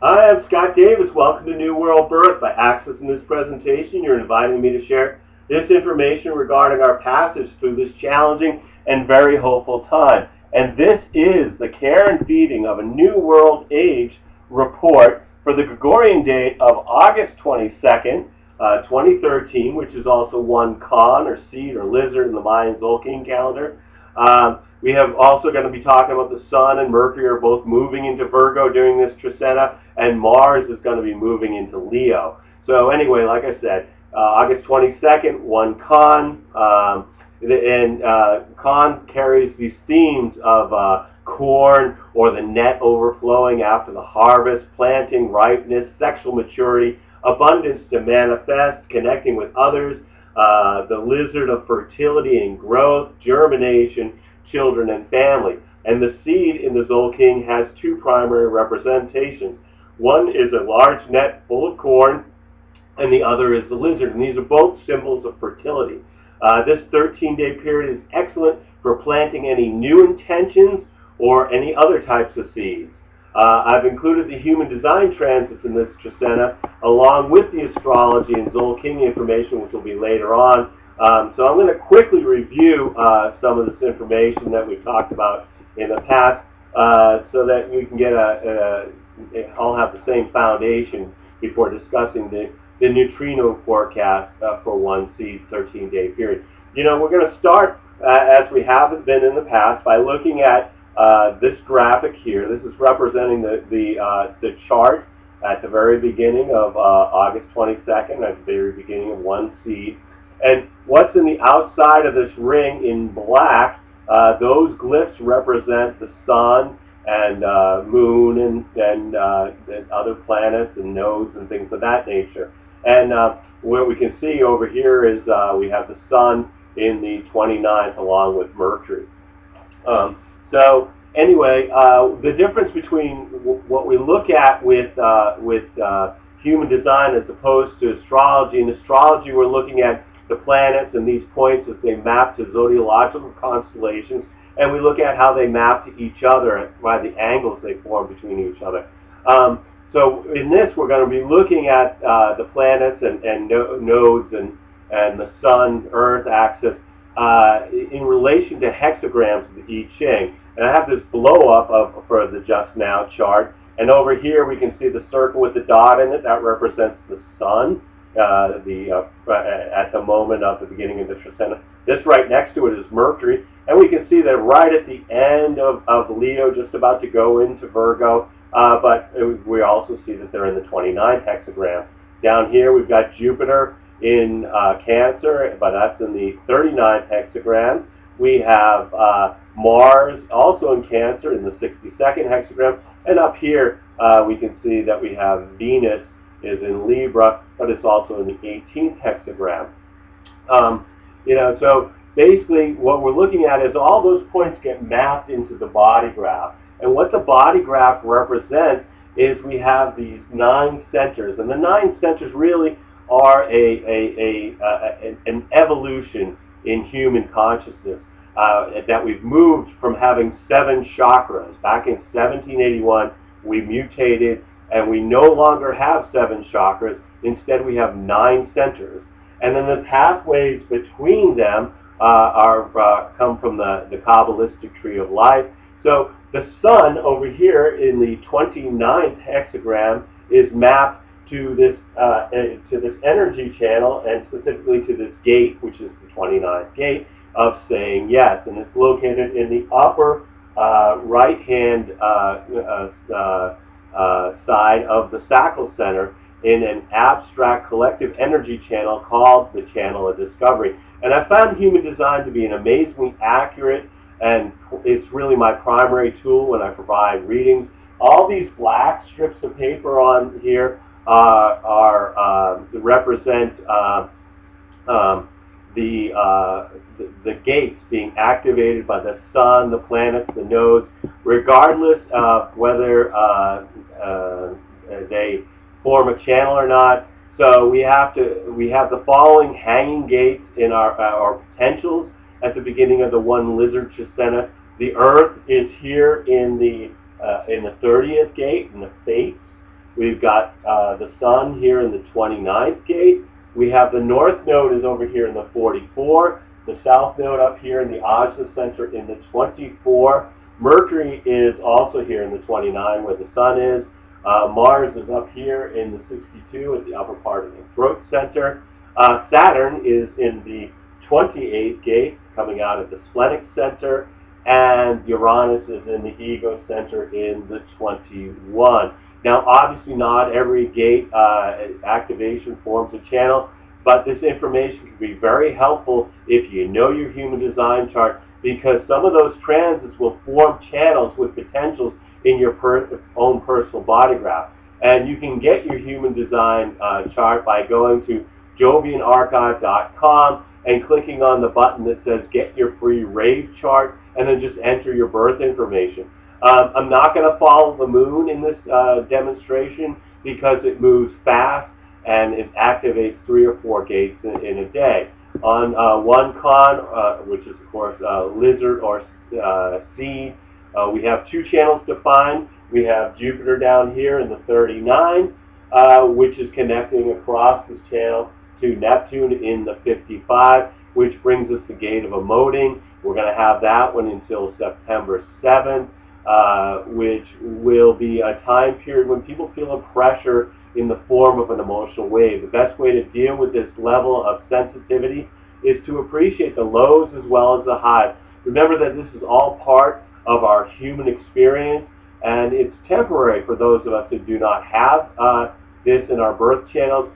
Hi, I'm Scott Davis. Welcome to New World Birth. By accessing this presentation, you're inviting me to share this information regarding our passage through this challenging and very hopeful time. And this is the care and feeding of a New World Age report for the Gregorian date of August 22nd, 2013, which is also one Khan or seed or lizard in the Mayan Tzolkin calendar. We have also going to be talking about the Sun and Mercury are both moving into Virgo during this trecena, and Mars is going to be moving into Leo. So anyway, like I said, August 22nd, one Khan, and Khan carries these themes of corn or the net overflowing after the harvest, planting, ripeness, sexual maturity, abundance to manifest, connecting with others, the lizard of fertility and growth, germination, children, and family. And the seed in the Tzolkin has two primary representations. One is a large net full of corn, and the other is the lizard. And these are both symbols of fertility. This 13-day period is excellent for planting any new intentions or any other types of seeds. I've included the Human Design transits in this trecena, along with the astrology and Tzolkin information, which will be later on. So I'm going to quickly review some of this information that we've talked about in the past, so that you can get all have the same foundation before discussing the neutrino forecast for one seed 13-day period. You know, we're going to start, as we haven't been in the past, by looking at this graphic here. This is representing the chart at the very beginning of August 22nd, at the very beginning of one seed. And what's in the outside of this ring in black, those glyphs represent the sun and moon and other planets and nodes and things of that nature. And what we can see over here is we have the sun in the 29th along with Mercury. So anyway, the difference between what we look at with human design as opposed to astrology. In astrology, we're looking at the planets and these points as they map to zodiological constellations, and we look at how they map to each other by the angles they form between each other. So in this, we're going to be looking at the planets and nodes and the Sun-Earth axis in relation to hexagrams of the I Ching. And I have this blow-up for the just now chart. And over here, we can see the circle with the dot in it. That represents the Sun. At the moment of the beginning of the trecena. This right next to it is Mercury, and we can see that right at the end of Leo, just about to go into Virgo, but we also see that they're in the 29th hexagram. Down here we've got Jupiter in Cancer, but that's in the 39th hexagram. We have Mars also in Cancer in the 62nd hexagram, and up here we can see that we have Venus is in Libra, but it's also in the 18th hexagram. So basically what we're looking at is all those points get mapped into the body graph. And what the body graph represents is we have these 9 centers. And the 9 centers really are an evolution in human consciousness. That we've moved from having 7 chakras. Back in 1781, we mutated and we no longer have 7 chakras. Instead, we have 9 centers. And then the pathways between them come from the Kabbalistic tree of life. So the sun over here in the 29th hexagram is mapped to this energy channel, and specifically to this gate, which is the 29th gate of saying yes. And it's located in the upper right-hand side of the sacral center in an abstract collective energy channel called the Channel of Discovery. And I found Human Design to be an amazingly accurate, and it's really my primary tool when I provide readings. All these black strips of paper on here represent the gates being activated by the sun, the planets, the nodes, regardless of whether they form a channel or not. So we have the following hanging gates in our potentials at the beginning of the one lizard trecena. The Earth is here in the 30th gate, in the fates. We've got the Sun here in the 29th gate. We have the North Node is over here in the 44. The South Node up here in the Ajna Center in the 24. Mercury is also here in the 29 where the Sun is. Mars is up here in the 62 at the upper part of the Throat Center. Saturn is in the 28th gate coming out of the Splenic Center. And Uranus is in the Ego Center in the 21. Now, obviously not every gate activation forms a channel, but this information can be very helpful if you know your human design chart, because some of those transits will form channels with potentials in your own personal body graph. And you can get your human design chart by going to jovianarchive.com and clicking on the button that says Get Your Free Rave Chart, and then just enter your birth information. I'm not going to follow the moon in this demonstration because it moves fast and it activates 3 or 4 gates in a day. On one con, which is of course Lizard or Seed, we have 2 channels defined. We have Jupiter down here in the 39, which is connecting across this channel to Neptune in the 55, which brings us the gate of emoting. We're going to have that one until September 7th, which will be a time period when people feel a pressure in the form of an emotional wave. The best way to deal with this level of sensitivity is to appreciate the lows as well as the highs. Remember that this is all part of our human experience, and it's temporary for those of us who do not have this in our birth channels.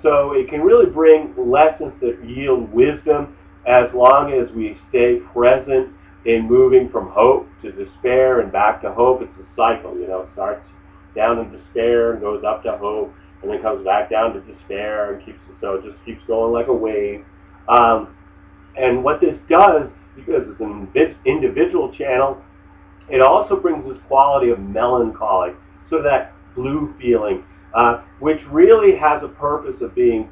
So it can really bring lessons that yield wisdom as long as we stay present in moving from hope to despair and back to hope. It's a cycle, you know, it starts down in despair and goes up to hope and then comes back down to despair and so it just keeps going like a wave. And what this does, because it's an individual channel, it also brings this quality of melancholy, so that blue feeling, which really has a purpose of being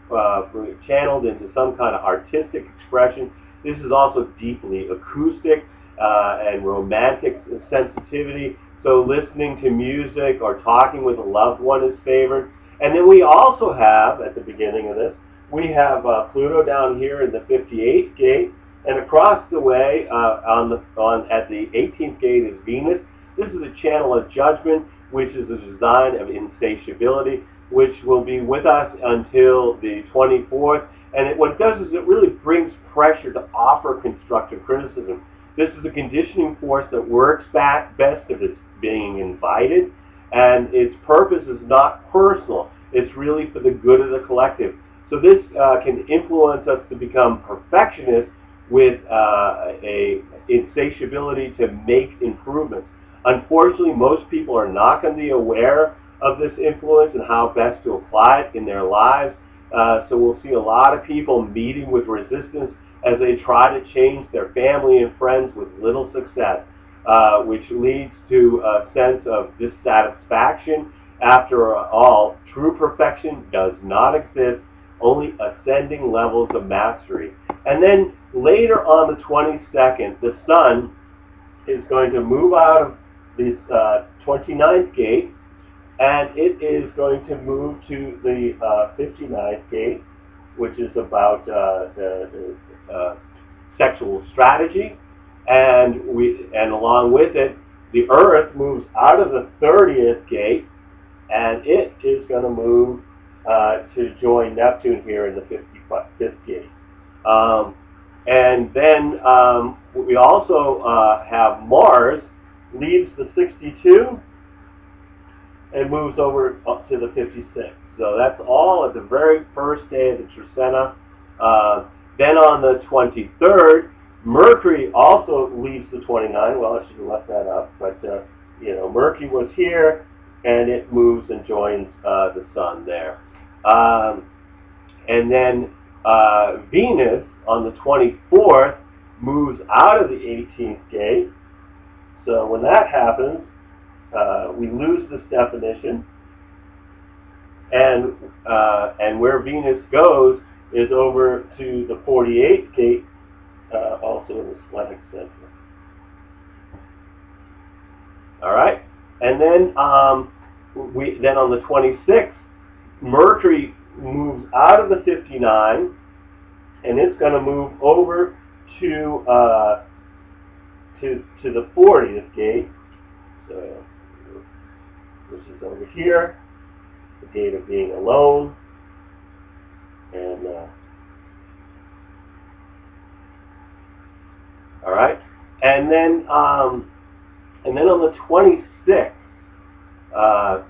channeled into some kind of artistic expression. This is also deeply acoustic and romantic sensitivity, so listening to music or talking with a loved one is favored. And then we also have, at the beginning of this, we have Pluto down here in the 58th gate, and across the way at the 18th gate is Venus. This is a channel of judgment, which is a design of insatiability, which will be with us until the 24th. And what it does is it really brings pressure to offer constructive criticism. This is a conditioning force that works best if it's being invited, and its purpose is not personal. It's really for the good of the collective. So this can influence us to become perfectionists with a insatiability to make improvements. Unfortunately, most people are not going to be aware of this influence and how best to apply it in their lives. So we'll see a lot of people meeting with resistance as they try to change their family and friends with little success, which leads to a sense of dissatisfaction. After all, true perfection does not exist, only ascending levels of mastery. And then later on the 22nd, the Sun is going to move out of this 29th gate, and it is going to move to the 59th gate, which is about sexual strategy, and along with it, the Earth moves out of the 30th gate, and it is going to move to join Neptune here in the 55th gate. And then we also have Mars leaves the 62 and moves over up to the 56. So that's all at the very first day of the Trecena. Then on the 23rd, Mercury also leaves the 29. Well, I should have left that up, but you know, Mercury was here, and it moves and joins the Sun there. And then Venus on the 24th moves out of the 18th gate. So when that happens, we lose this definition, and where Venus goes is over to the 48th gate, also in the Splenic Center. All right, and then then on the 26th, Mercury moves out of the 59, and it's going to move over to the 40th gate, so which is over here, the gate of being alone, and all right, and then on the 26th,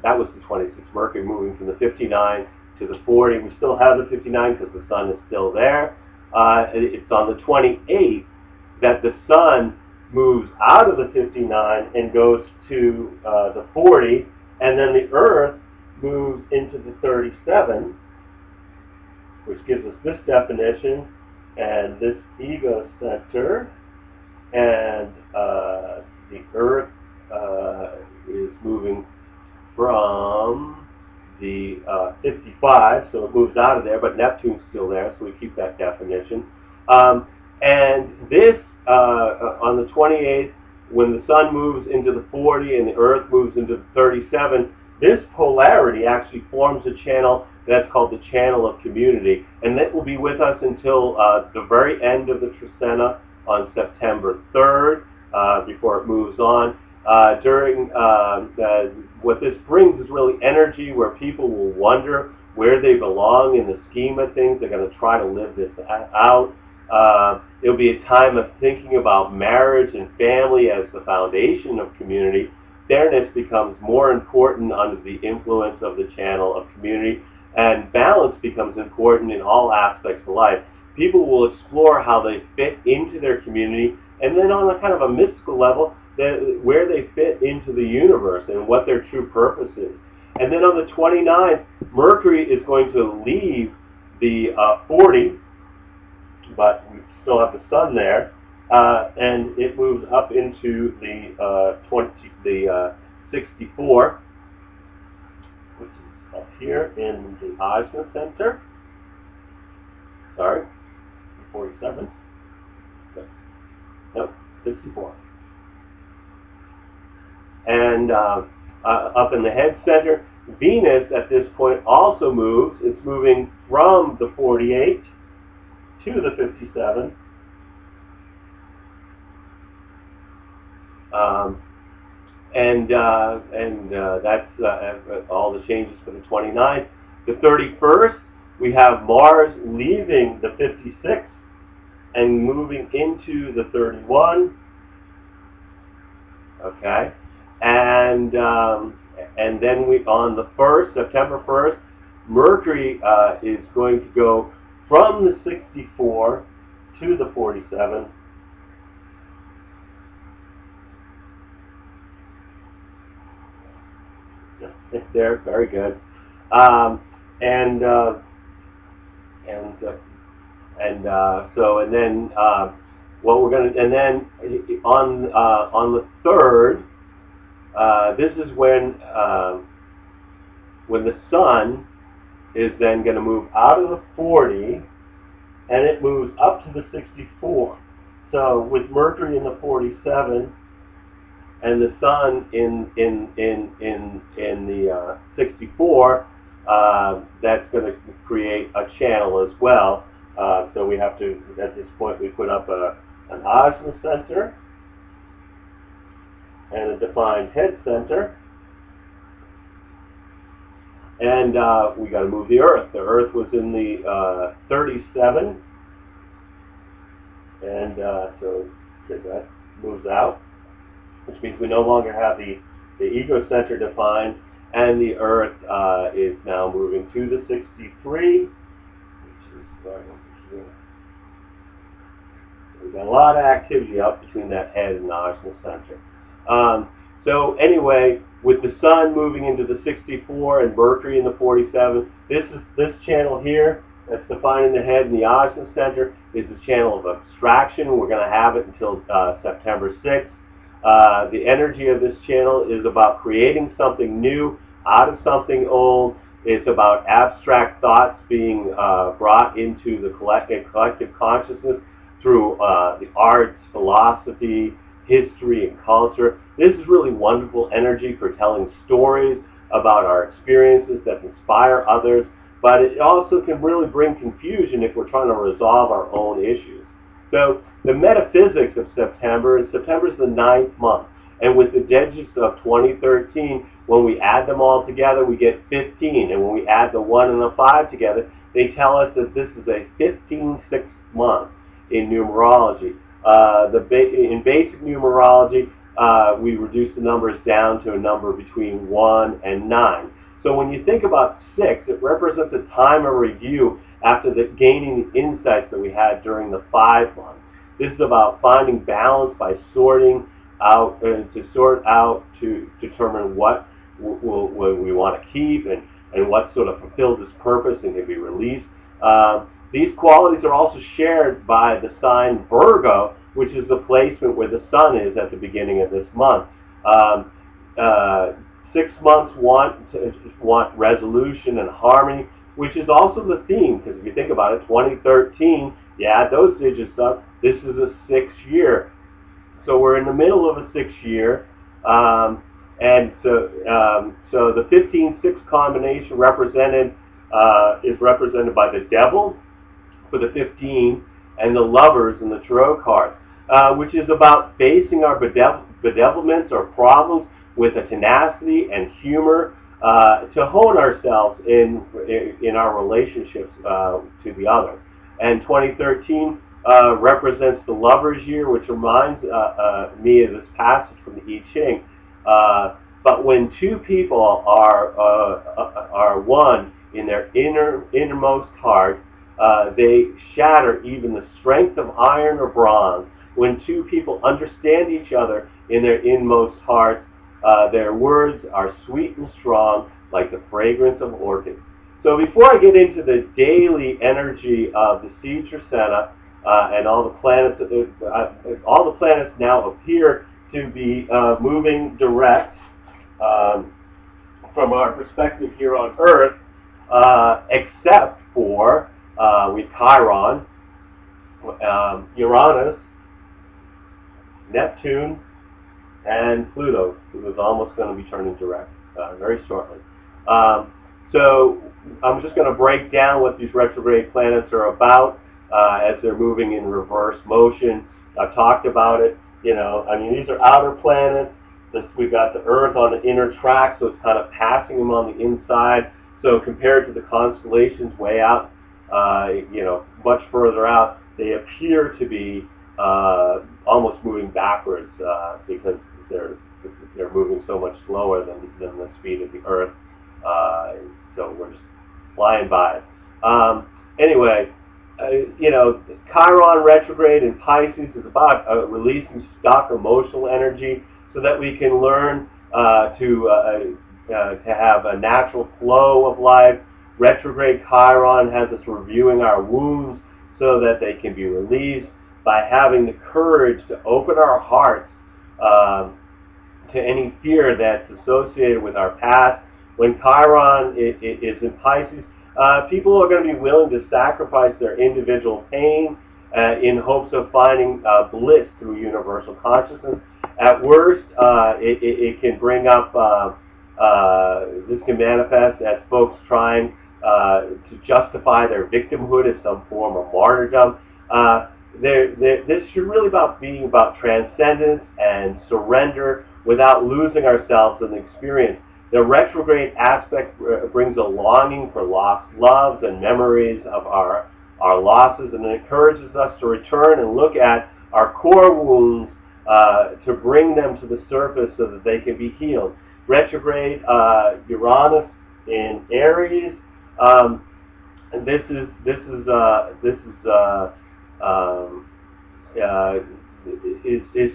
that was the 26th, Mercury moving from the 59 to the 40. We still have the 59 because the sun is still there. It's on the 28th that the sun moves out of the 59 and goes to the 40, and then the Earth moves into the 37, which gives us this definition and this ego center, and the Earth is moving from the 55, so it moves out of there, but Neptune's still there, so we keep that definition. And this, on the 28th, when the sun moves into the 40 and the Earth moves into the 37, this polarity actually forms a channel that's called the channel of community, and that will be with us until the very end of the Trecena on September 3rd, before it moves on. What this brings is really energy where people will wonder where they belong in the scheme of things. They're going to try to live this out. It'll be a time of thinking about marriage and family as the foundation of community. Fairness becomes more important under the influence of the channel of community, and balance becomes important in all aspects of life. People will explore how they fit into their community, and then on a kind of a mystical level, where they fit into the universe and what their true purpose is. And then on the 29th, Mercury is going to leave the 40, but we still have the sun there, and it moves up into the 64, which is up here in the Ajna Center. Sorry, 47. Nope, 64. And up in the head center, Venus at this point also moves. It's moving from the 48 to the 57. That's all the changes for the 29th. The 31st, we have Mars leaving the 56 and moving into the 31. Okay, and then on the 1st, September 1st, Mercury is going to go from the 64 to the 47. Just there, very good. What we're going to, and then on the 3rd, this is when the sun is then going to move out of the 40, and it moves up to the 64. So with Mercury in the 47 and the sun in the 64, that's going to create a channel as well. So we have to, at this point, we put up an Ajna center and a defined head center, and we got to move the Earth. The Earth was in the 37, and so that moves out, which means we no longer have the ego center defined, and the Earth is now moving to the 63, which is right over here. So we've got a lot of activity up between that head and the Ajna center. So anyway, with the sun moving into the 64 and Mercury in the 47, this channel here that's defining the head and the Ajna center is the channel of abstraction. We're going to have it until September 6th. The energy of this channel is about creating something new out of something old. It's about abstract thoughts being brought into the collective consciousness through the arts, philosophy, history, and culture. This is really wonderful energy for telling stories, about our experiences that inspire others, but it also can really bring confusion if we're trying to resolve our own issues. So the metaphysics of September is the 9th month. And with the digits of 2013, when we add them all together, we get 15. And when we add the 1 and the 5 together, they tell us that this is a 15-6 month in numerology. In basic numerology, we reduce the numbers down to a number between 1 and 9. So when you think about 6, it represents a time of review after gaining the insights that we had during the 5 months. This is about finding balance by sorting out, to determine what we want to keep and what sort of fulfills its purpose and can be released. These qualities are also shared by the sign Virgo, which is the placement where the sun is at the beginning of this month. 6 months want resolution and harmony, which is also the theme, because if you think about it, 2013, you add those digits up, this is a 6th year. So we're in the middle of a 6th year, and so the 15-6 combination is represented by the devil for the 15 and the lovers in the tarot cards, which is about facing our bedevilments or problems with a tenacity and humor to hone ourselves in our relationships to the other. And 2013 represents the lover's year, which reminds me of this passage from the I Ching. But when two people are one in their innermost heart, they shatter even the strength of iron or bronze. When two people understand each other in their inmost hearts, their words are sweet and strong, like the fragrance of orchids. So before I get into the daily energy of the seed Trisena and all the planets now appear to be moving direct from our perspective here on Earth, except for with Chiron, Uranus, Neptune, and Pluto, who is almost going to be turning direct very shortly. So I'm just going to break down what these retrograde planets are about as they're moving in reverse motion. I've talked about it. These are outer planets. We've got the Earth on the inner track, so it's kind of passing them on the inside. So compared to the constellations way out, much further out, they appear to be almost moving backwards because they're moving so much slower than the speed of the Earth. So we're just flying by it. Anyway, Chiron retrograde in Pisces is about releasing stuck emotional energy so that we can learn to have a natural flow of life. Retrograde Chiron has us reviewing our wounds so that they can be released by having the courage to open our hearts to any fear that's associated with our past. When Chiron is in Pisces, people are going to be willing to sacrifice their individual pain in hopes of finding bliss through universal consciousness. At worst, it can bring up, this can manifest as folks trying to justify their victimhood as some form of martyrdom. This should really be about transcendence and surrender without losing ourselves in the experience. The retrograde aspect brings a longing for lost loves and memories of our losses, and it encourages us to return and look at our core wounds to bring them to the surface so that they can be healed. Retrograde Uranus in Aries. This is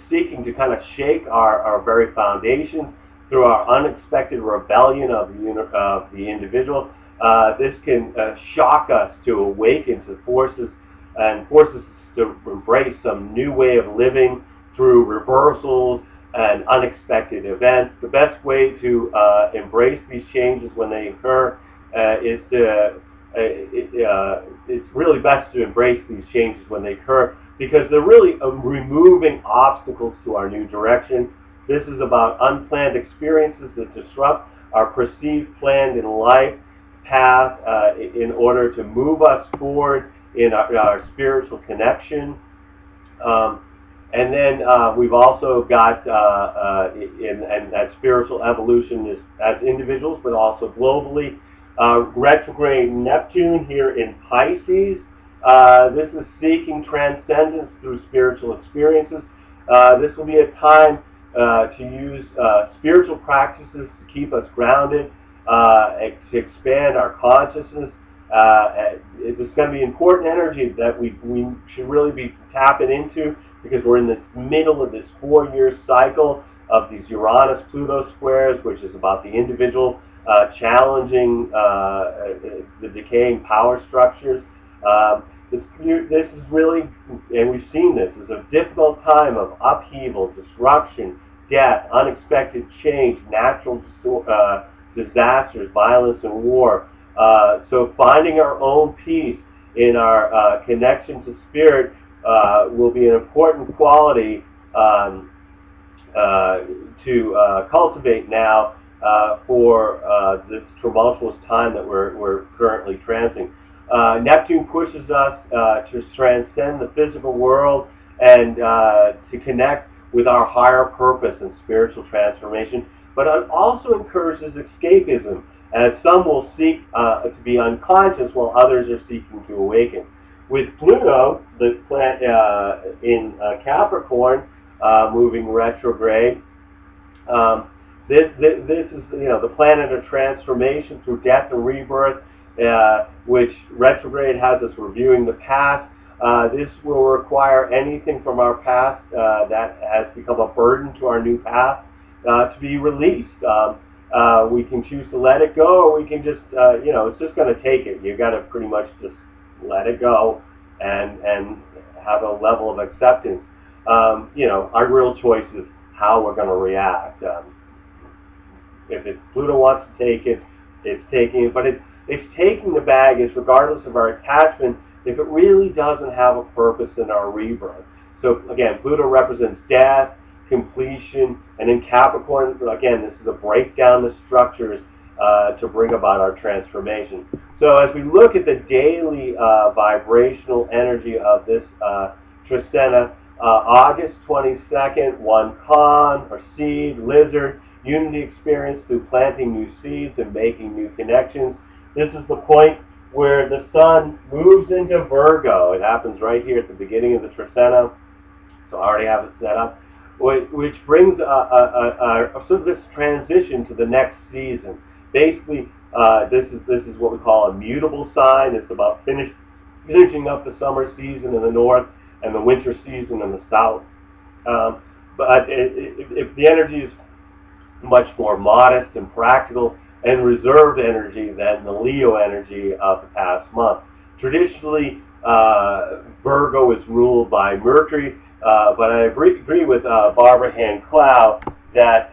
seeking to kind of shake our very foundations through our unexpected rebellion of the individual. This can shock us to awaken to forces us to embrace some new way of living through reversals and unexpected events. The best way to embrace these changes when they occur is to it's really best to embrace these changes when they occur because they're really removing obstacles to our new direction. This is about unplanned experiences that disrupt our perceived planned in life path in order to move us forward in our spiritual connection. And then we've also got, and that spiritual evolution is as individuals, but also globally. Retrograde Neptune here in Pisces. This is seeking transcendence through spiritual experiences. This will be a time to use spiritual practices to keep us grounded, to expand our consciousness. It's going to be important energy that we should really be tapping into, because we're in the middle of this 4-year cycle of these Uranus-Pluto squares, which is about the individual challenging the decaying power structures. This is really, and we've seen this, is a difficult time of upheaval, disruption, death, unexpected change, natural disasters, violence, and war. So finding our own peace in our connection to spirit will be an important quality to cultivate now for this tumultuous time that we're currently transiting. Neptune pushes us to transcend the physical world and to connect with our higher purpose and spiritual transformation, but it also encourages escapism, as some will seek to be unconscious while others are seeking to awaken. With Pluto, the planet in Capricorn, moving retrograde, this is the planet of transformation through death and rebirth, which retrograde has us reviewing the past. This will require anything from our past that has become a burden to our new path to be released. We can choose to let it go, or we can just, it's just going to take it. You've got to pretty much just let it go and have a level of acceptance. Our real choice is how we're going to react. If Pluto wants to take it, it's taking it, but it's taking the baggage regardless of our attachment if it really doesn't have a purpose in our rebirth. So again, Pluto represents death, completion, and in Capricorn, again, this is a breakdown the structures to bring about our transformation. So as we look at the daily vibrational energy of this Trisena, August 22nd, one con or seed, lizard, unity experience through planting new seeds and making new connections. This is the point where the sun moves into Virgo. It happens right here at the beginning of the Trisena, so I already have it set up, which brings sort of this transition to the next season. Basically, this is what we call a mutable sign. It's about finishing up the summer season in the north and the winter season in the south. But if the energy is much more modest and practical and reserved energy than the Leo energy of the past month. Traditionally, Virgo is ruled by Mercury, but I agree with Barbara Hand-Clow that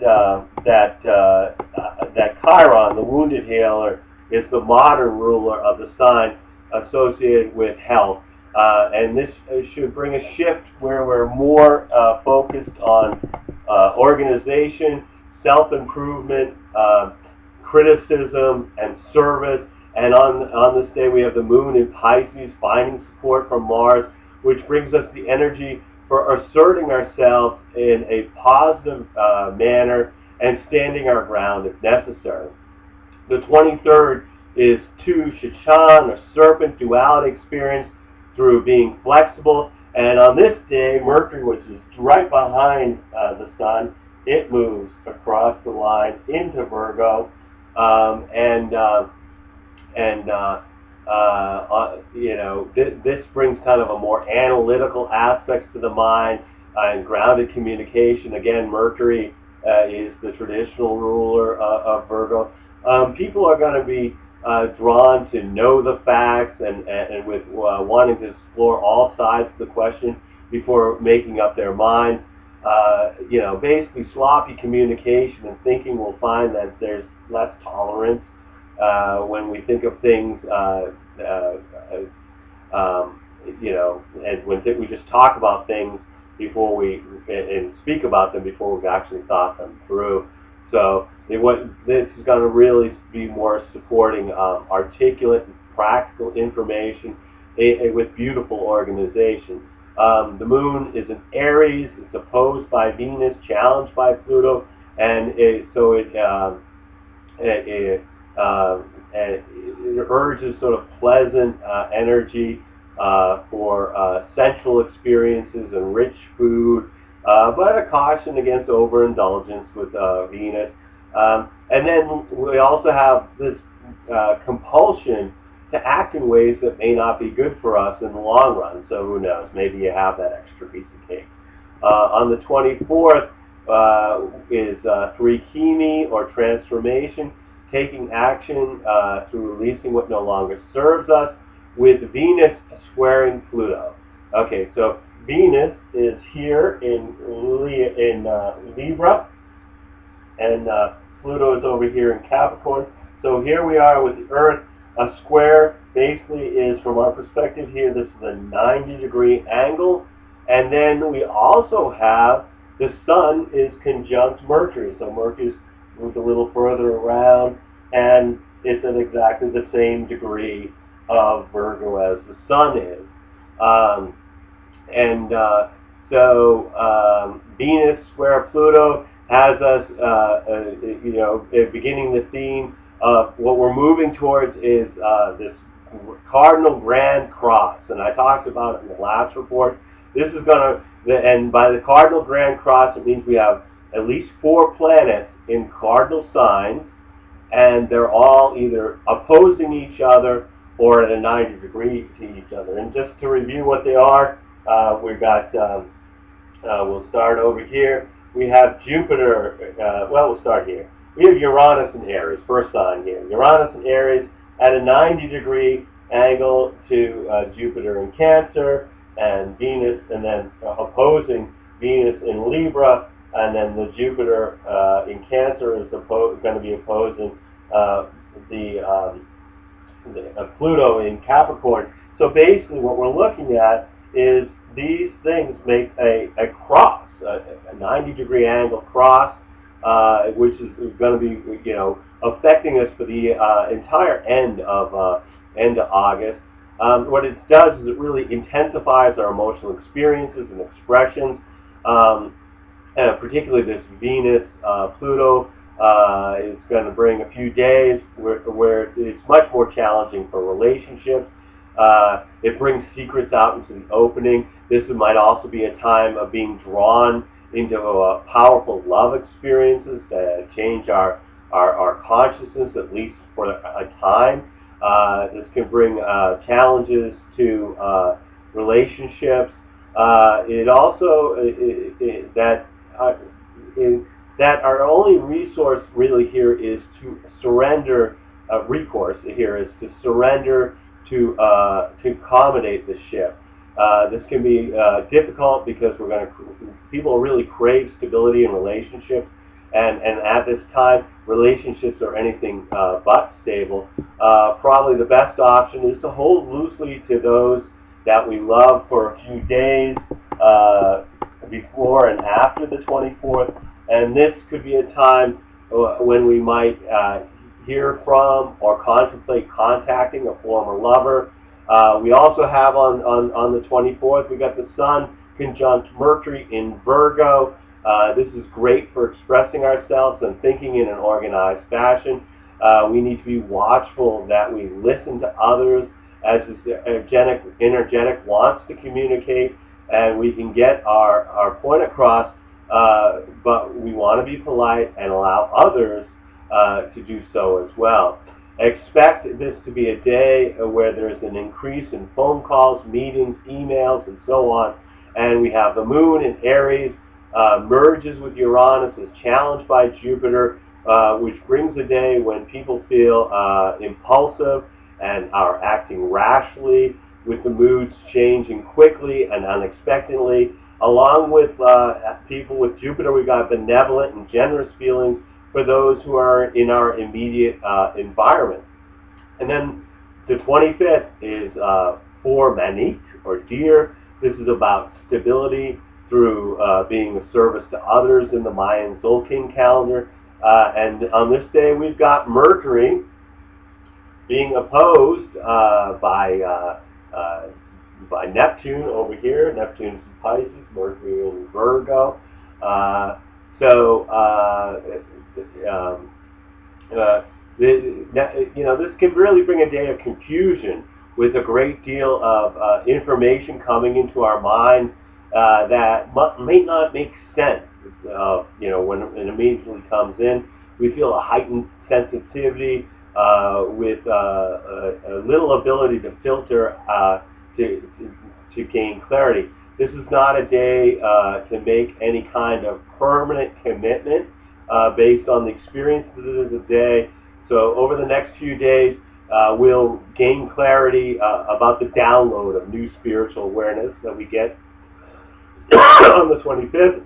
Chiron, the wounded healer, is the modern ruler of the sign associated with health. And this should bring a shift where we're more focused on organization, self-improvement, criticism, and service. And on this day we have the moon in Pisces, finding support from Mars, which brings us the energy for asserting ourselves in a positive manner and standing our ground if necessary. The 23rd is Tu Shichan, or serpent duality experience through being flexible. And on this day, Mercury, which is right behind the sun, it moves across the line into Virgo, this brings kind of a more analytical aspect to the mind and grounded communication. Again, Mercury is the traditional ruler of Virgo. People are going to be drawn to know the facts and with wanting to explore all sides of the question before making up their minds. Basically sloppy communication and thinking will find that there's less tolerance when we think of things, and when we just talk about things, before we and speak about them before we've actually thought them through. So this is going to really be more supporting articulate and practical information with beautiful organization. The moon is in Aries. It's opposed by Venus, challenged by Pluto, and it urges sort of pleasant energy for sensual experiences and rich food, but a caution against overindulgence with Venus. And then we also have this compulsion to act in ways that may not be good for us in the long run. So who knows? Maybe you have that extra piece of cake. On the 24th is 3 Chemi, or transformation, taking action through releasing what no longer serves us, with Venus squaring Pluto. Okay, so Venus is here in Libra, and Pluto is over here in Capricorn. So here we are with the Earth. A square basically is, from our perspective here, this is a 90-degree angle. And then we also have the Sun is conjunct Mercury. So Mercury's moved a little further around, and it's at exactly the same degree of Virgo as the Sun is. Venus square Pluto has us, beginning the theme of what we're moving towards is this cardinal grand cross, and I talked about it in the last report. This is going to, and by the cardinal grand cross, it means we have at least 4 planets in cardinal signs, and they're all either opposing each other or at a 90 degree to each other. And just to review what they are, we've got, we'll start over here. We have Jupiter, we'll start here. We have Uranus in Aries, first sign here. Uranus in Aries at a 90-degree angle to Jupiter in Cancer, and Venus, and then opposing Venus in Libra, and then the Jupiter in Cancer is going to be opposing Pluto in Capricorn. So basically what we're looking at is these things make a cross, a 90-degree angle cross, which is going to be, affecting us for the entire end of August. What it does is it really intensifies our emotional experiences and expressions, and particularly this Venus Pluto is going to bring a few days where it's much more challenging for relationships. It brings secrets out into the opening. This might also be a time of being drawn into powerful love experiences that change our consciousness, at least for a time. This can bring challenges to relationships. It also that our only resource really here is to surrender. Recourse here is to surrender to accommodate the shift. This can be difficult because people really crave stability in relationships, and at this time, relationships are anything but stable. Probably the best option is to hold loosely to those that we love for a few days before and after the 24th, and this could be a time when we might hear from or contemplate contacting a former lover. We also have on the 24th, we got the Sun conjunct Mercury in Virgo. This is great for expressing ourselves and thinking in an organized fashion. We need to be watchful that we listen to others as this energetic wants to communicate, and we can get our point across, but we want to be polite and allow others to do so as well. Expect this to be a day where there's an increase in phone calls, meetings, emails, and so on. And we have the Moon in Aries, merges with Uranus, is challenged by Jupiter, which brings a day when people feel impulsive and are acting rashly, with the moods changing quickly and unexpectedly. Along with people with Jupiter, we've got benevolent and generous feelings for those who are in our immediate environment. And then the 25th is for Manit, or deer. This is about stability, through being of service to others in the Mayan Tzolkin calendar. And on this day, we've got Mercury being opposed by Neptune over here. Neptune's in Pisces, Mercury in Virgo. This can really bring a day of confusion with a great deal of information coming into our mind that may not make sense. When it immediately comes in, we feel a heightened sensitivity with a little ability to filter to gain clarity. This is not a day to make any kind of permanent commitment based on the experiences of the day. So over the next few days, we'll gain clarity about the download of new spiritual awareness that we get on the 25th.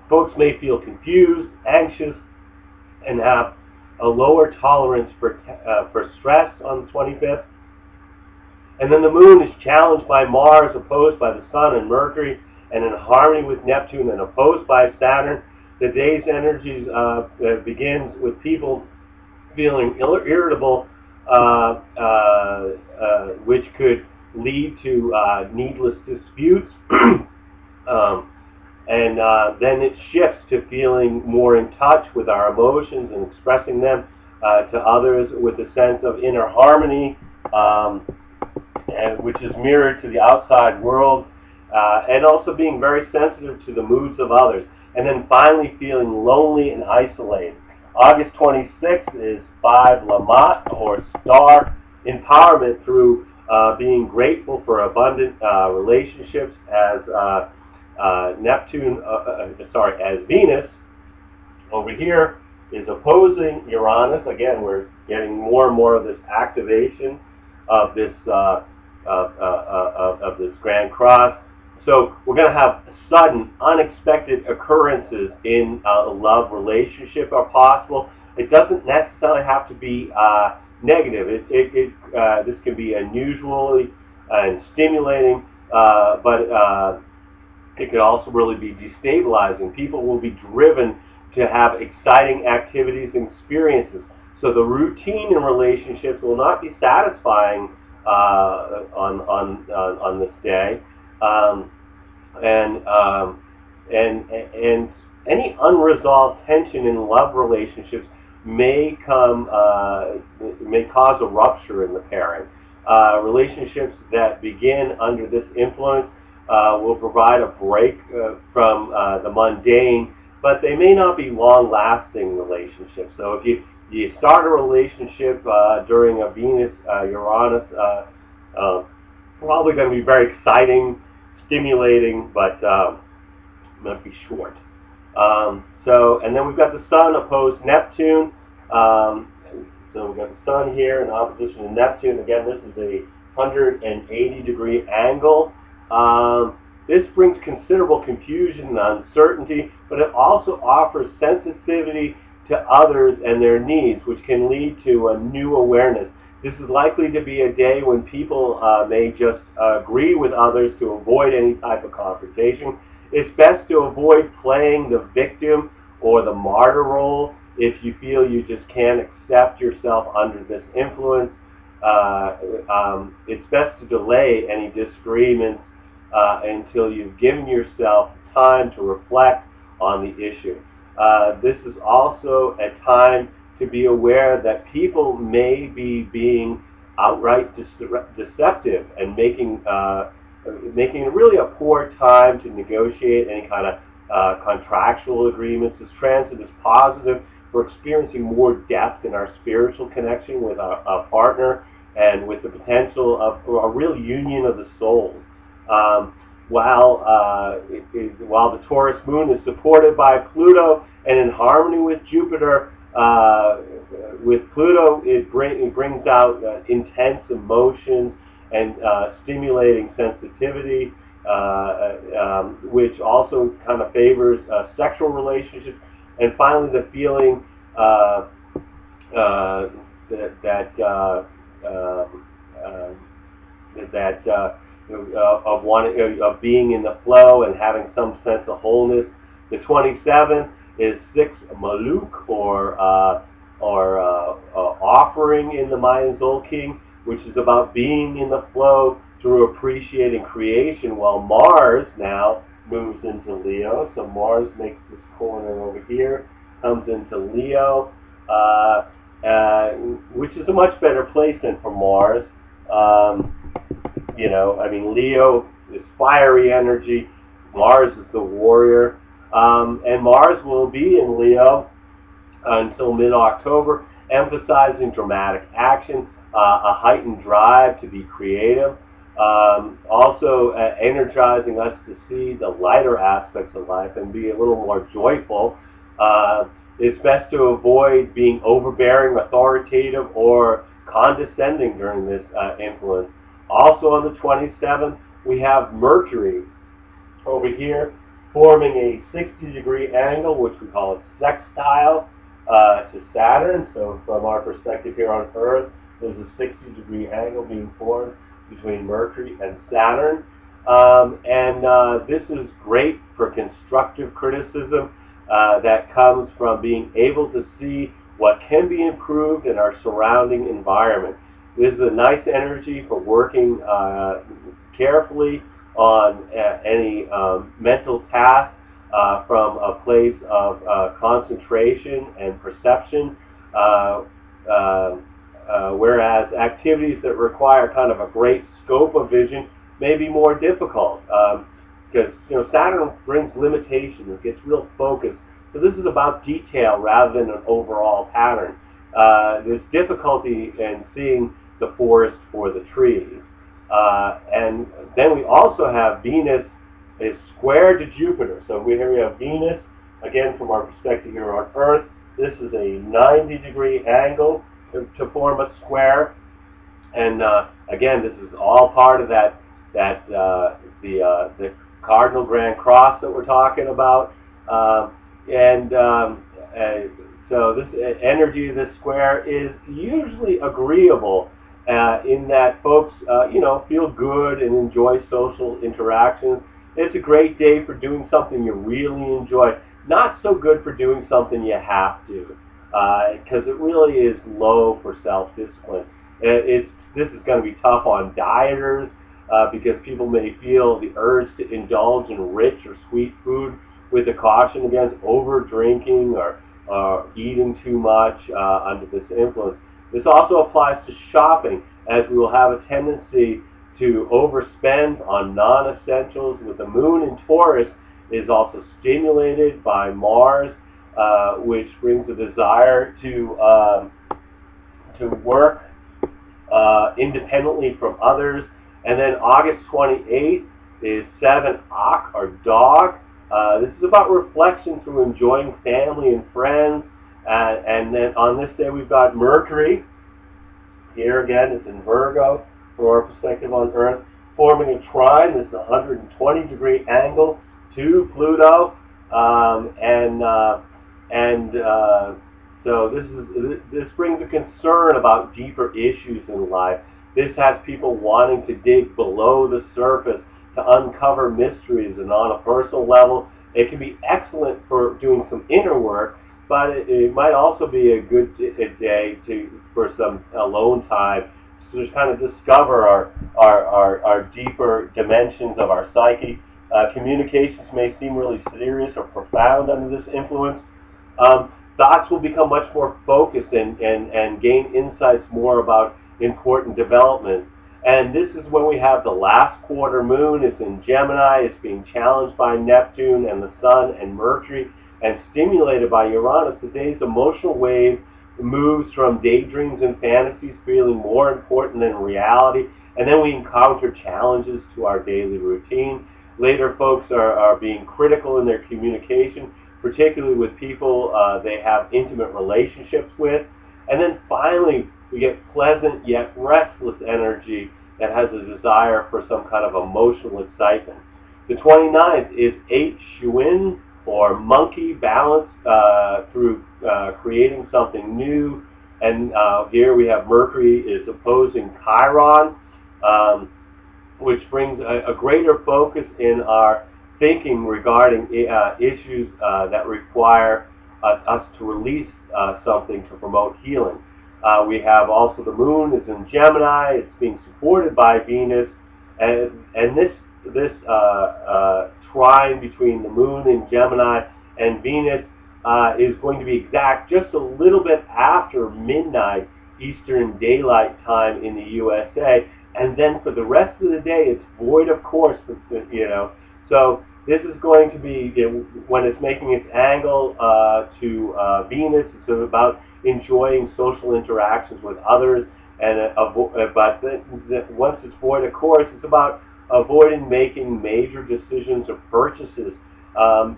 Folks may feel confused, anxious, and have a lower tolerance for stress on the 25th. And then the moon is challenged by Mars, opposed by the Sun and Mercury, and in harmony with Neptune and opposed by Saturn. The day's energies begins with people feeling irritable, which could lead to needless disputes. And then it shifts to feeling more in touch with our emotions and expressing them to others with a sense of inner harmony, and which is mirrored to the outside world, and also being very sensitive to the moods of others. And then finally feeling lonely and isolated. August 26th is 5 Lamat, or star empowerment, through being grateful for abundant relationships as as Venus over here is opposing Uranus. Again, we're getting more and more of this activation of this of this Grand Cross. So we're going to have sudden, unexpected occurrences in a love relationship are possible. It doesn't necessarily have to be negative. This can be unusually and stimulating, but it could also really be destabilizing. People will be driven to have exciting activities and experiences. So the routine in relationships will not be satisfying on this day, and any unresolved tension in love relationships may cause a rupture in the pairing. Relationships that begin under this influence will provide a break from the mundane, but they may not be long-lasting relationships. So if you start a relationship during a Venus-Uranus, probably going to be very exciting, stimulating, but might be short. And then we've got the Sun opposed Neptune. So we've got the Sun here in opposition to Neptune. Again, this is a 180-degree angle. This brings considerable confusion and uncertainty, but it also offers sensitivity to others and their needs, which can lead to a new awareness. This is likely to be a day when people may just agree with others to avoid any type of confrontation. It's best to avoid playing the victim or the martyr role if you feel you just can't accept yourself under this influence. It's best to delay any disagreements until you've given yourself time to reflect on the issue. This is also a time to be aware that people may be being outright deceptive and making it really a poor time to negotiate any kind of contractual agreements. This transit is positive for experiencing more depth in our spiritual connection with our partner and with the potential of a real union of the souls. While the Taurus moon is supported by Pluto and in harmony with Jupiter, with Pluto it brings out intense emotions and stimulating sensitivity, which also kind of favors sexual relationships. And finally, the feeling of being in the flow and having some sense of wholeness. The 27th is 6 Maluk, or offering in the Mayan Tzolkin, which is about being in the flow through appreciating creation, while Mars now moves into Leo. So Mars makes this corner over here, comes into Leo, which is a much better placement for Mars. Leo is fiery energy. Mars is the warrior. And Mars will be in Leo until mid-October, emphasizing dramatic action, a heightened drive to be creative, also energizing us to see the lighter aspects of life and be a little more joyful. It's best to avoid being overbearing, authoritative, or condescending during this influence. Also on the 27th, we have Mercury over here forming a 60-degree angle, which we call a sextile to Saturn. So from our perspective here on Earth, there's a 60-degree angle being formed between Mercury and Saturn. This is great for constructive criticism that comes from being able to see what can be improved in our surrounding environment. This is a nice energy for working carefully on any mental task from a place of concentration and perception, whereas activities that require kind of a great scope of vision may be more difficult, because Saturn brings limitation. It gets real focused. So this is about detail rather than an overall pattern. There's difficulty in seeing the forest for the trees. And then we also have Venus is square to Jupiter. So here we have Venus, again from our perspective here on Earth. This is a 90-degree angle to form a square. And again, this is all part of the cardinal grand cross that we're talking about. So this energy of this square is usually agreeable in that folks, feel good and enjoy social interactions. It's a great day for doing something you really enjoy. Not so good for doing something you have to, because it really is low for self-discipline. This is going to be tough on dieters, because people may feel the urge to indulge in rich or sweet food, with a caution against over-drinking or eating too much under this influence. This also applies to shopping, as we will have a tendency to overspend on non-essentials. With the moon in Taurus is also stimulated by Mars, which brings a desire to work independently from others. And then August 28th is 7 Ak, or dog. This is about reflection through enjoying family and friends. And then on this day we've got Mercury. Here again, it's in Virgo, from our perspective on Earth, forming a trine. This is a 120-degree angle to Pluto. So this brings a concern about deeper issues in life. This has people wanting to dig below the surface to uncover mysteries, and on a personal level, it can be excellent for doing some inner work, but it might also be a good day for some alone time to just kind of discover our deeper dimensions of our psyche. Communications may seem really serious or profound under this influence. Thoughts will become much more focused and gain insights more about important developments. And this is when we have the last quarter moon. It's in Gemini. It's being challenged by Neptune and the Sun and Mercury, and stimulated by Uranus. Today's emotional wave moves from daydreams and fantasies feeling more important than reality, and then we encounter challenges to our daily routine. Later, folks are being critical in their communication, particularly with people they have intimate relationships with. And then finally, we get pleasant yet restless energy that has a desire for some kind of emotional excitement. The 29th is 8 Shuin, or monkey, balance through creating something new. And here we have Mercury is opposing Chiron. which brings a greater focus in our thinking regarding issues that require us to release something to promote healing. We have also the moon is in Gemini. It's being supported by Venus, and this trine between the moon in Gemini and Venus is going to be exact just a little bit after midnight Eastern Daylight Time in the USA, and then for the rest of the day it's void of course, so this is going to be, when it's making its angle to Venus, it's about enjoying social interactions with others, and but once it's void of course, it's about avoiding making major decisions or purchases. So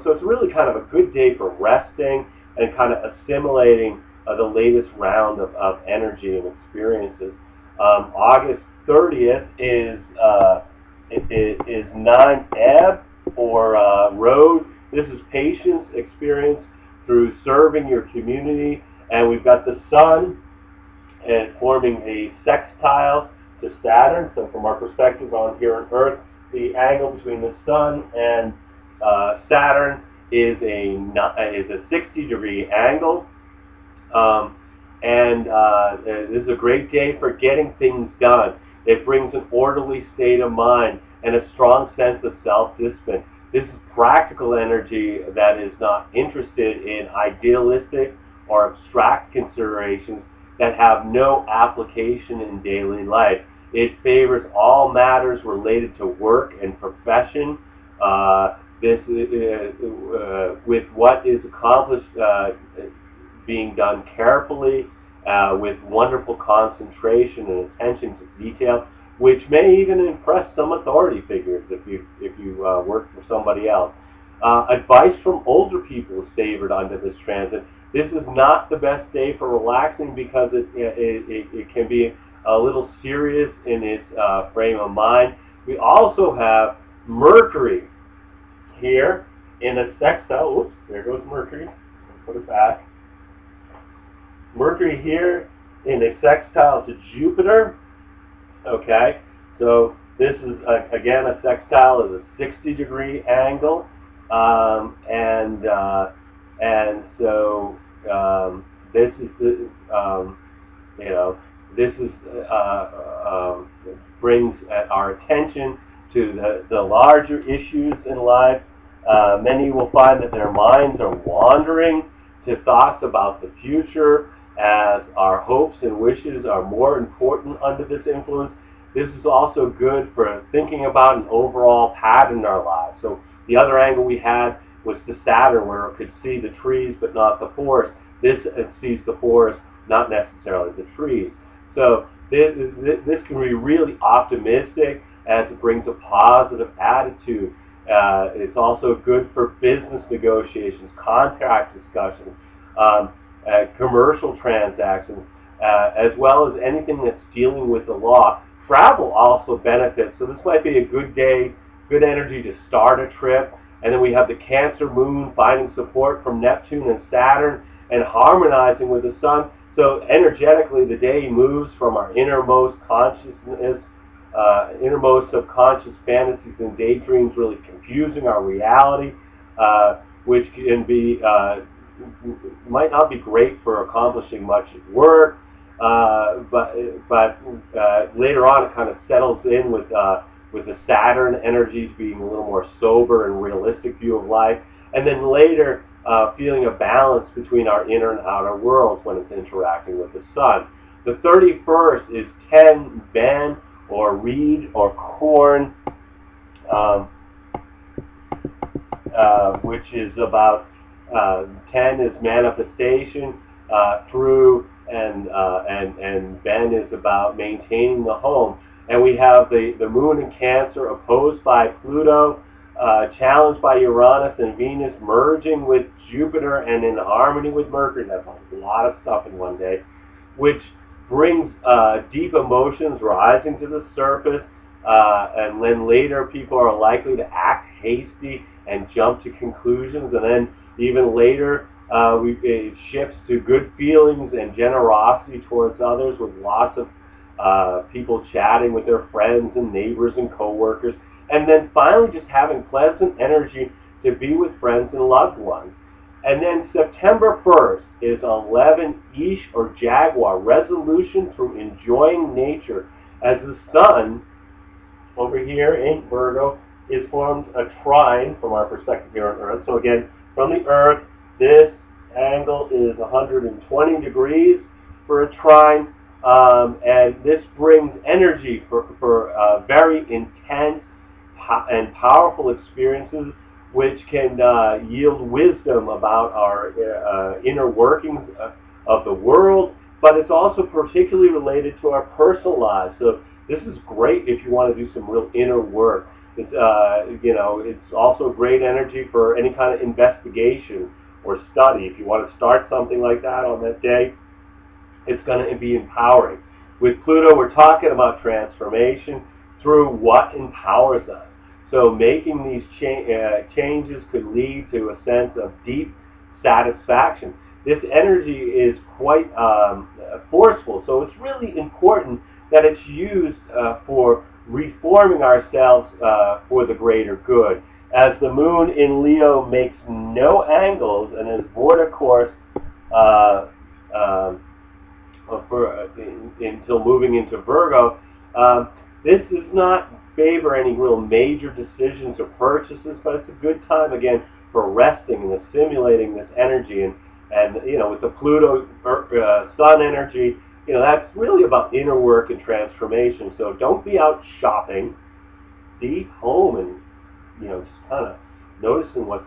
it's really kind of a good day for resting and kind of assimilating the latest round of energy and experiences. August 30th is 9 Ebb, or road. This is patience experienced through serving your community, and we've got the sun and forming a sextile to Saturn. So from our perspective on here on Earth, the angle between the sun and Saturn is a 60-degree angle, this is a great day for getting things done. It brings an orderly state of mind and a strong sense of self-discipline. This is practical energy that is not interested in idealistic or abstract considerations that have no application in daily life. It favors all matters related to work and profession. With what is accomplished being done carefully, with wonderful concentration and attention to detail, which may even impress some authority figures if you work for somebody else. Advice from older people is favored under this transit. This is not the best day for relaxing because it can be a little serious in its frame of mind. We also have Mercury here in a sextile. Oops, there goes Mercury. Put it back. Mercury here in a sextile to Jupiter. Okay, so this is again a sextile is a 60-degree angle, this is brings our attention to the larger issues in life. Many will find that their minds are wandering to thoughts about the future, as our hopes and wishes are more important under this influence. This is also good for thinking about an overall pattern in our lives. So the other angle we had was to Saturn, where it could see the trees but not the forest. This sees the forest, not necessarily the trees. So this can be really optimistic as it brings a positive attitude. It's also good for business negotiations, contract discussions, commercial transactions, as well as anything that's dealing with the law. Travel also benefits, so this might be a good day, good energy to start a trip. And then we have the Cancer moon finding support from Neptune and Saturn and harmonizing with the sun. So energetically, the day moves from our innermost consciousness, innermost subconscious fantasies and daydreams, really confusing our reality, which can be might not be great for accomplishing much at work, but later on it kind of settles in with the Saturn energies being a little more sober and realistic view of life, and then later feeling a balance between our inner and outer worlds when it's interacting with the sun. The 31st is 10 Ben, or reed, or corn, which is about 10 is manifestation through, and Ben is about maintaining the home. And we have the moon in Cancer opposed by Pluto, challenged by Uranus and Venus, merging with Jupiter and in harmony with Mercury. That's a lot of stuff in one day, which brings deep emotions rising to the surface, and then later people are likely to act hasty and jump to conclusions, and then even later it shifts to good feelings and generosity towards others with lots of people chatting with their friends and neighbors and coworkers, and then finally just having pleasant energy to be with friends and loved ones. And then September 1st is 11 Ish or Jaguar, resolution through enjoying nature, as the sun over here in Virgo is formed a trine from our perspective here on Earth. So again, from the Earth, this angle is 120 degrees for a trine, and this brings energy for very intense and powerful experiences, which can yield wisdom about our inner workings of the world, but it's also particularly related to our personal lives. So this is great if you want to do some real inner work. It's, it's also great energy for any kind of investigation or study. If you want to start something like that on that day, it's going to be empowering. With Pluto, we're talking about transformation through what empowers us. So making these changes could lead to a sense of deep satisfaction. This energy is quite forceful, so it's really important that it's used for reforming ourselves for the greater good. As the moon in Leo makes no angles and is vorta course until moving into Virgo, this does not favor any real major decisions or purchases, but it's a good time again for resting and assimilating this energy. And with the Pluto Sun energy, that's really about inner work and transformation. So don't be out shopping. Be home and just kind of noticing what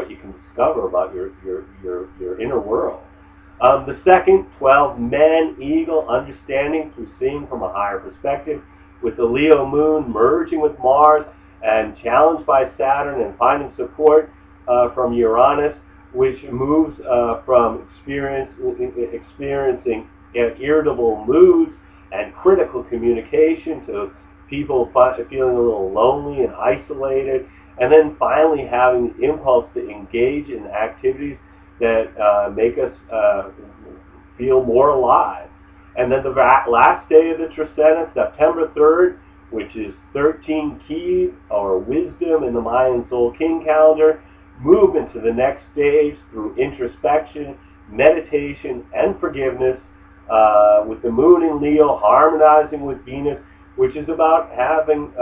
you can discover about your inner world. The second, 12, Men, Eagle, understanding through seeing from a higher perspective, with the Leo moon merging with Mars and challenged by Saturn and finding support from Uranus, which moves from experiencing irritable moods and critical communication to people feeling a little lonely and isolated, and then finally having the impulse to engage in activities that make us feel more alive. And then the last day of the Trisena, September 3rd, which is 13 keys, or wisdom in the Mayan Tzolkin calendar, movement to the next stage through introspection, meditation, and forgiveness, with the moon in Leo harmonizing with Venus, which is about having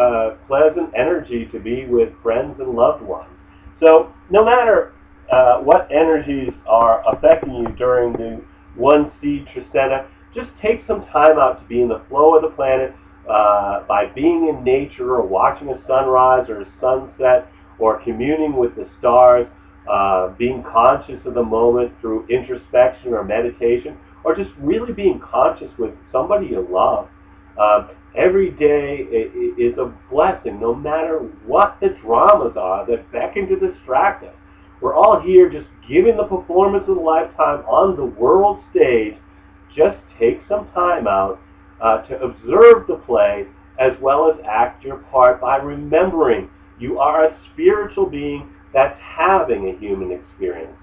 pleasant energy to be with friends and loved ones. So no matter what energies are affecting you during the 1C Trisena, just take some time out to be in the flow of the planet by being in nature or watching a sunrise or a sunset or communing with the stars, being conscious of the moment through introspection or meditation, or just really being conscious with somebody you love. Every day is a blessing, no matter what the dramas are that beckon to distract us. We're all here just giving the performance of a lifetime on the world stage. Just take some time out to observe the play as well as act your part by remembering you are a spiritual being that's having a human experience.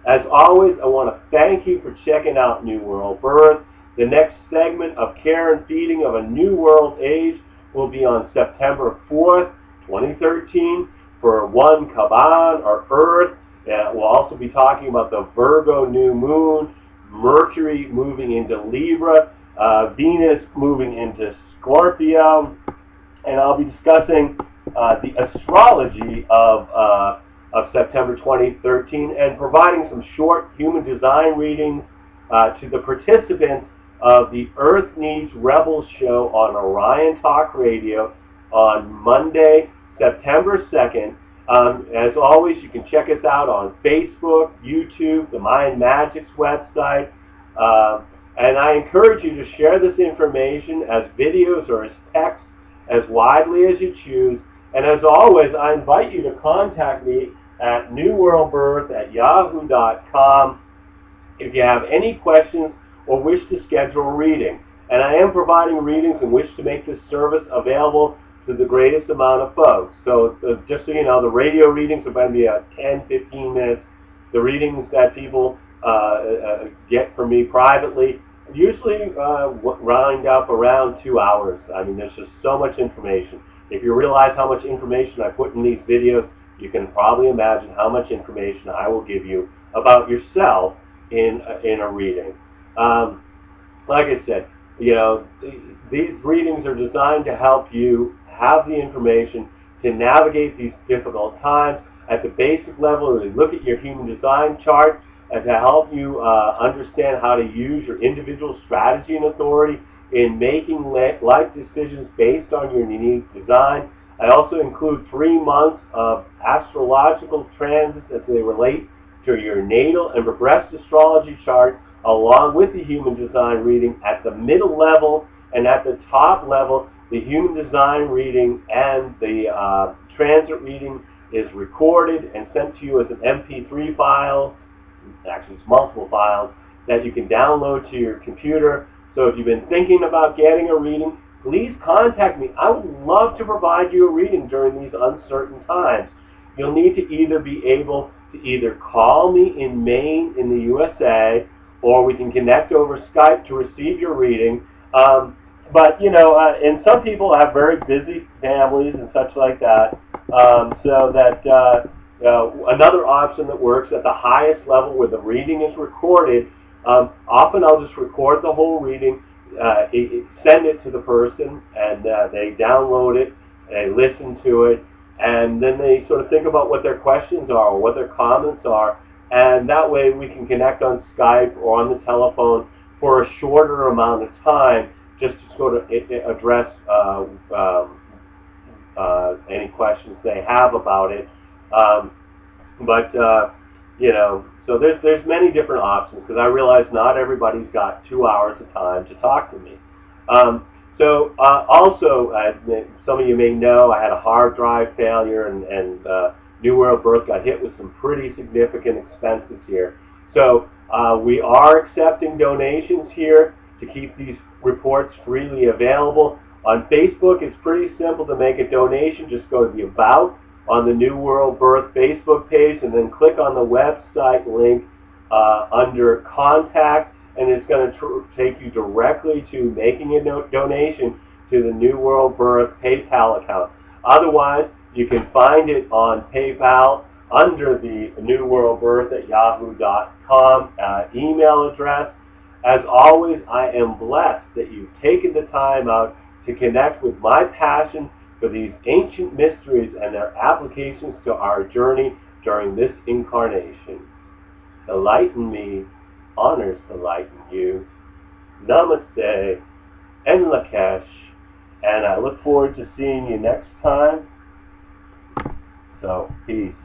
As always, I want to thank you for checking out New World Birth. The next segment of Care and Feeding of a New World Age will be on September 4th, 2013 for 1 Kaban or Earth. We'll also be talking about the Virgo new moon, Mercury moving into Libra, Venus moving into Scorpio, and I'll be discussing the astrology of September 2013 and providing some short human design readings to the participants of the Earth Needs Rebels show on Orion Talk Radio on Monday, September 2nd. As always, you can check us out on Facebook, YouTube, the Mayan Magics website, and I encourage you to share this information as videos or as text as widely as you choose. And as always, I invite you to contact me at newworldbirth@yahoo.com if you have any questions or wish to schedule a reading. And I am providing readings and wish to make this service available to the greatest amount of folks. So just so you know, the radio readings are going to be 10-15 minutes. The readings that people get from me privately usually round up around 2 hours. I mean, there's just so much information. If you realize how much information I put in these videos, you can probably imagine how much information I will give you about yourself in a reading. Like I said, you know, these readings are designed to help you have the information to navigate these difficult times. At the basic level, we look at your human design chart and to help you understand how to use your individual strategy and authority in making life decisions based on your unique design. I also include 3 months of astrological transits as they relate to your natal and progressed astrology chart, along with the human design reading at the middle level, and at the top level, the human design reading and the transit reading is recorded and sent to you as an MP3 file. Actually, it's multiple files that you can download to your computer. So if you've been thinking about getting a reading, please contact me. I would love to provide you a reading during these uncertain times. You'll need to either be able to either call me in Maine in the USA, or we can connect over Skype to receive your reading. But, you know, and some people have very busy families and such like that, so that another option that works at the highest level where the reading is recorded, often I'll just record the whole reading, send it to the person, and they download it, they listen to it, and then they sort of think about what their questions are or what their comments are, and that way we can connect on Skype or on the telephone for a shorter amount of time, just to sort of address any questions they have about it. You know, so there's many different options, because I realize not everybody's got 2 hours of time to talk to me. Also, some of you may know, I had a hard drive failure, and New World Birth got hit with some pretty significant expenses here. So we are accepting donations here to keep these reports freely available. On Facebook, it's pretty simple to make a donation. Just go to the About on the New World Birth Facebook page, and then click on the website link under Contact, and it's going to take you directly to making a donation to the New World Birth PayPal account. Otherwise, you can find it on PayPal under the newworldbirth@yahoo.com email address. As always, I am blessed that you've taken the time out to connect with my passion for these ancient mysteries and their applications to our journey during this incarnation. The light in me honors the light in you. Namaste and Lakesh, and I look forward to seeing you next time. So, peace.